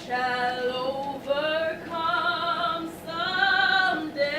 shall overcome someday.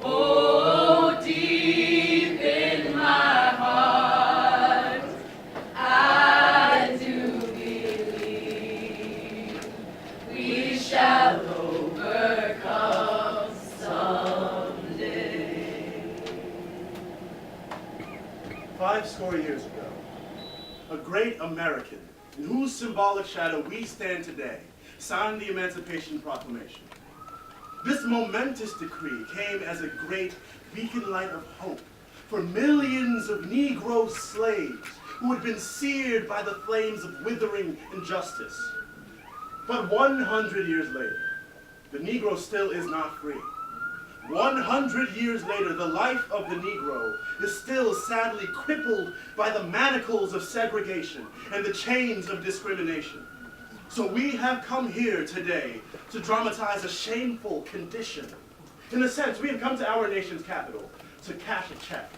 Oh, deep in my heart, I do believe we shall overcome someday. 50 years ago, a great American, in whose symbolic shadow we stand today, signed the Emancipation Proclamation. This momentous decree came as a great beacon light of hope for millions of Negro slaves who had been seared by the flames of withering injustice. But 100 years later, the Negro still is not free. 100 years later, the life of the Negro is still sadly crippled by the manacles of segregation and the chains of discrimination. So we have come here today to dramatize a shameful condition. In a sense, we have come to our nation's capital to cash a check.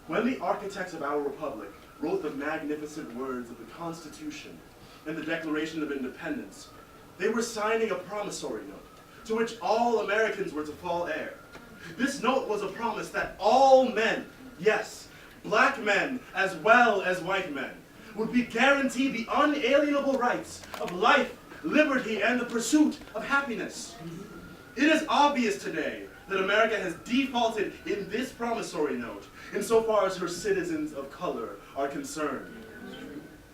When the architects of our republic wrote the magnificent words of the Constitution and the Declaration of Independence, they were signing a promissory note to which all Americans were to fall heir. This note was a promise that all men, yes, black men as well as white men, would be guaranteed the unalienable rights of life, liberty, and the pursuit of happiness. It is obvious today that America has defaulted in this promissory note insofar as her citizens of color are concerned.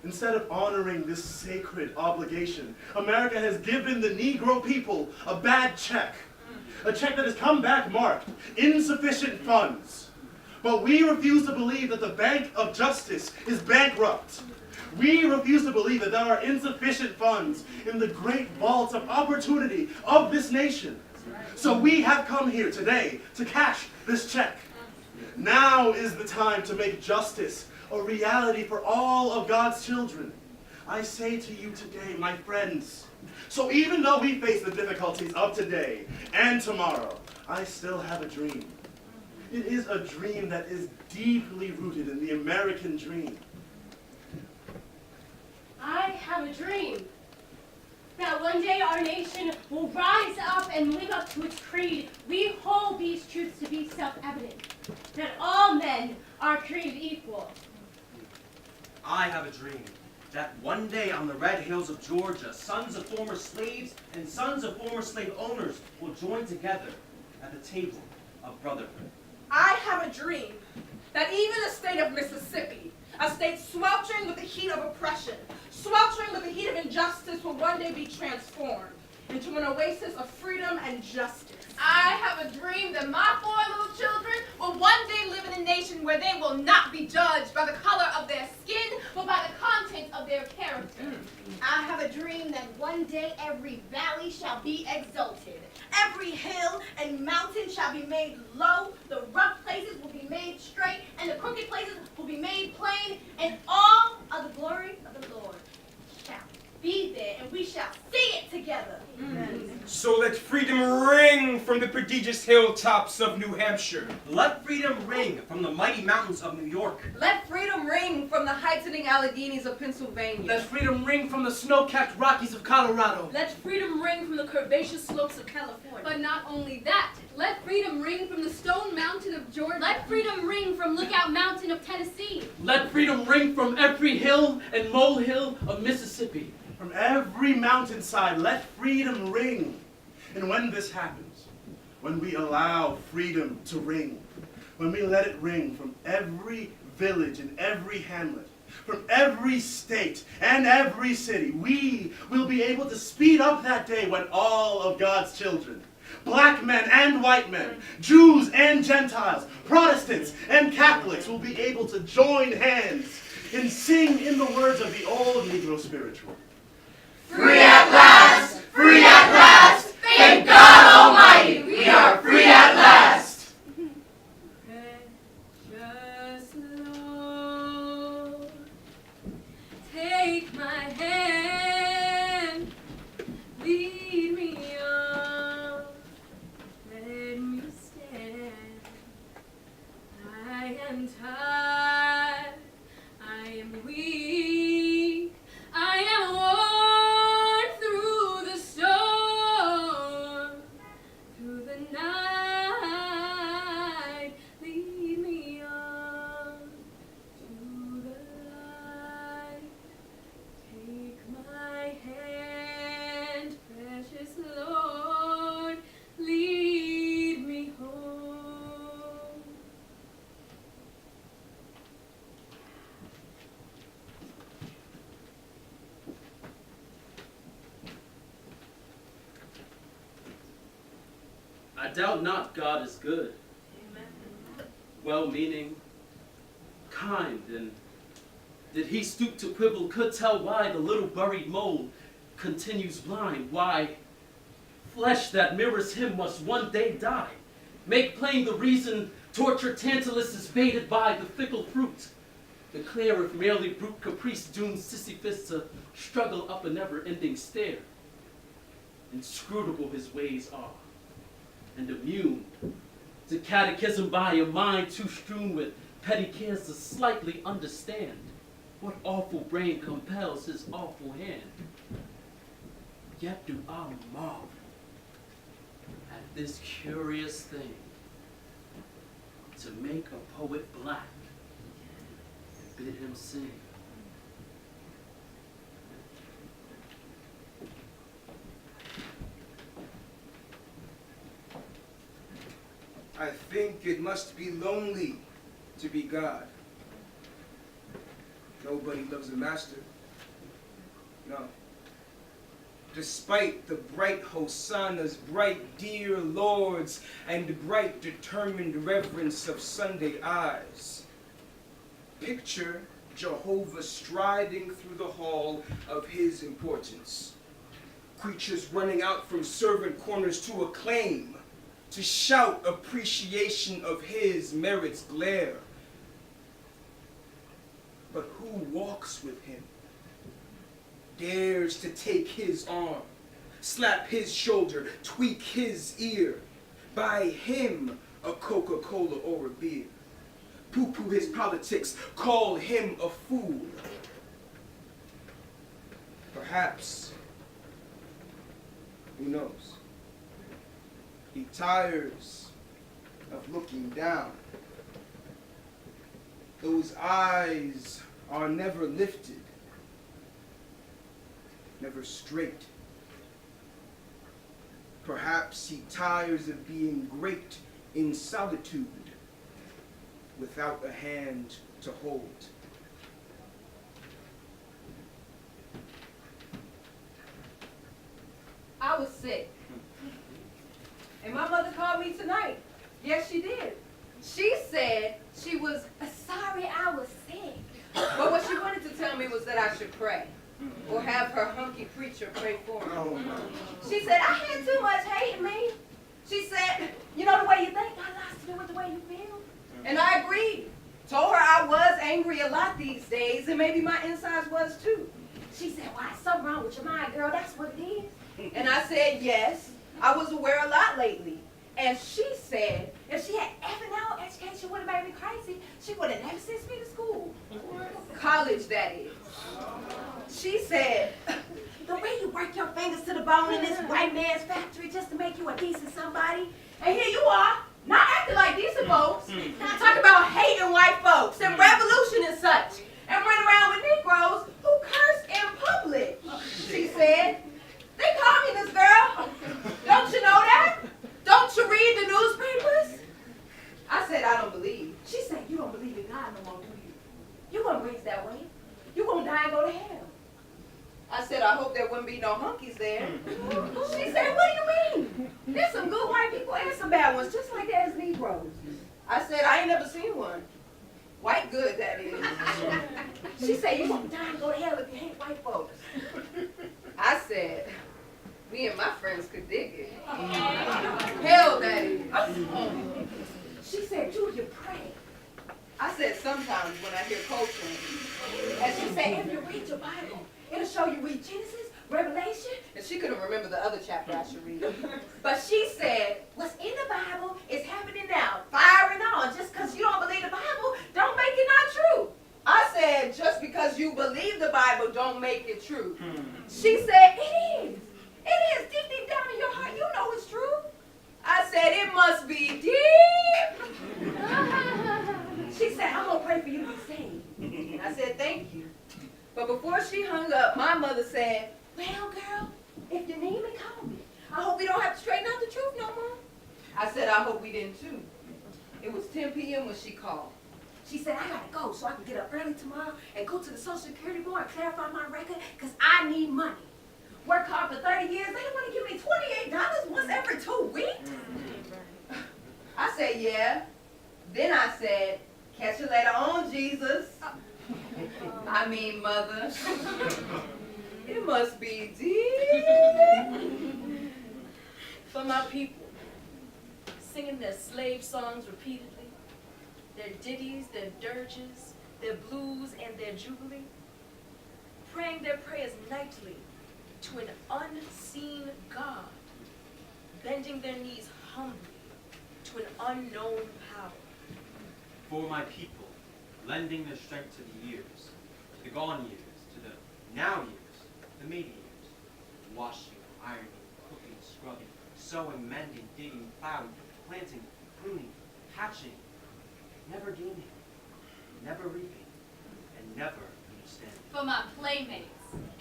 Instead of honoring this sacred obligation, America has given the Negro people a bad check. A check that has come back marked insufficient funds. But we refuse to believe that the Bank of Justice is bankrupt. We refuse to believe that there are insufficient funds in the great vault of opportunity of this nation. So we have come here today to cash this check. Now is the time to make justice a reality for all of God's children. I say to you today, my friends, so even though we face the difficulties of today and tomorrow, I still have a dream. It is a dream that is deeply rooted in the American dream. I have a dream that one day our nation will rise up and live up to its creed. We hold these truths to be self-evident, that all men are created equal. I have a dream that one day on the red hills of Georgia, sons of former slaves and sons of former slave owners will join together at the table of brotherhood. I have a dream that even the state of Mississippi, a state sweltering with the heat of oppression, sweltering with the heat of injustice, will one day be transformed into an oasis of freedom and justice. I have a dream that my 4 little children will one day live in a nation where they will not be judged by the color of their skin, but by the content of their character. I have a dream that one day every valley shall be exalted. Every hill and mountain shall be made low, the rough places will be made straight, and the crooked places will be made plain, and all of the glory of the Lord shall be there, and we shall see it together. Amen. So let freedom ring from the prodigious hilltops of New Hampshire. Let freedom ring from the mighty mountains of New York. Let freedom ring from the heightening Alleghenies of Pennsylvania. Let freedom ring from the snow-capped Rockies of Colorado. Let freedom ring from the curvaceous slopes of California. But not only that, let freedom ring from the Stone Mountain of Georgia. Let freedom ring from Lookout Mountain of Tennessee. Let freedom ring from every hill and molehill of Mississippi. From every mountainside, let freedom ring. And when this happens, when we allow freedom to ring, when we let it ring from every village and every hamlet, from every state and every city, we will be able to speed up that day when all of God's children, black men and white men, Jews and Gentiles, Protestants and Catholics, will be able to join hands and sing in the words of the old Negro spiritual. Free at last! Free at last! Thank God Almighty, we are free at last! Precious Lord, take my hand, lead me on, let me stand. I am tired, I am weak, I I doubt not God is good, well-meaning, kind, and did he stoop to quibble, could tell why the little buried mole continues blind, why flesh that mirrors him must one day die. Make plain the reason tortured Tantalus is baited by the fickle fruit. Declare if merely brute caprice dooms Sisyphus to struggle up a never-ending stair. Inscrutable his ways are, and immune to catechism by a mind too strewn with petty cares to slightly understand what awful brain compels his awful hand. Yet do I marvel at this curious thing, to make a poet black and bid him sing. I think it must be lonely to be God. Nobody loves a master. No. Despite the bright hosannas, bright dear lords, and bright determined reverence of Sunday eyes, picture Jehovah striding through the hall of his importance. Creatures running out from servant corners to acclaim, to shout appreciation of his merits glare. But who walks with him, dares to take his arm, slap his shoulder, tweak his ear, buy him a Coca-Cola or a beer, poo-poo his politics, call him a fool? Perhaps, who knows, he tires of looking down. Those eyes are never lifted, never straight. Perhaps he tires of being great in solitude without a hand to hold. I was sick. And my mother called me tonight. Yes, she did. She said she was sorry I was sick. But what she wanted to tell me was that I should pray. Or have her hunky preacher pray for me. She said, I had too much hate in me. She said, you know the way you think got lots to do with the way you feel. And I agreed. Told her I was angry a lot these days, and maybe my insides was too. She said, why, something wrong with your mind, girl, that's what it is. And I said, yes, I was aware a lot lately. And she said, if she had ever known education would have made me crazy, she would have never sent me to school. College, that is. She said, the way you work your fingers to the bone in this white man's factory just to make you a decent somebody, and here you are, not acting like decent folks, talking about hating white folks and revolution and such, and run around with Negroes who curse in public. She said, they call me this girl. Don't you know that? Don't you read the newspapers? I said, I don't believe. She said, you don't believe in God no more, do you? You weren't raised that way. You gonna die and go to hell. I said, I hope there wouldn't be no hunkies there. She said, what do you mean? There's some good white people and some bad ones, just like there's Negroes. I said, I ain't never seen one. White good, that is. She said, you gonna die and go to hell if you hate white folks. I said, me and my friends could dig it. Hell, that is. She said, do you pray? I said, sometimes when I hear culture. And she said, if you read your Bible, it'll show you read Genesis, Revelation. And she couldn't remember the other chapter I should read. But she said, what's in the Bible is happening now, fire and all. Just because you don't believe the Bible, don't make it not true. I said, just because you believe the Bible, don't make it true. She said, it is. It is deep, deep down in your heart. You know it's true. I said, it must be deep. She said, I'm going to pray for you to be saved. And I said, thank you. But before she hung up, my mother said, well, girl, if you need me, call me. I hope we don't have to straighten out the truth no more. I said, I hope we didn't too. It was 10 p.m. when she called. She said, I got to go so I can get up early tomorrow and go to the Social Security Board and clarify my record because I need money. Work hard for 30 years, they don't want to give me $28 once every 2 weeks. yeah. Then I said, catch you later on, Jesus. I mean, Mother. It must be deep. For my people, singing their slave songs repeatedly, their ditties, their dirges, their blues, and their jubilee, praying their prayers nightly to an unseen God, bending their knees humbly to an unknown power. For my people, lending their strength to the years, to the gone years, to the now years, the maybe years, washing, ironing, cooking, scrubbing, sewing, mending, digging, plowing, planting, pruning, hatching, never gaining, never reaping, and never understanding. For my playmates,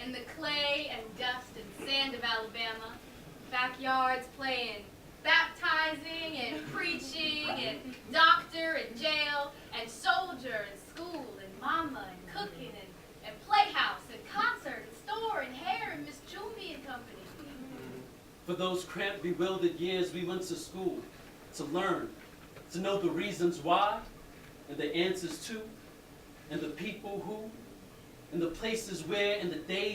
in the clay and dust and sand of Alabama, backyards playing baptizing and preaching and doctor and jail and soldier and school and mama and cooking and playhouse and concert and store and hair and Miss Jumie and company. For those cramped, bewildered years we went to school to learn, to know the reasons why and the answers to, and the people who, and the places where, and the days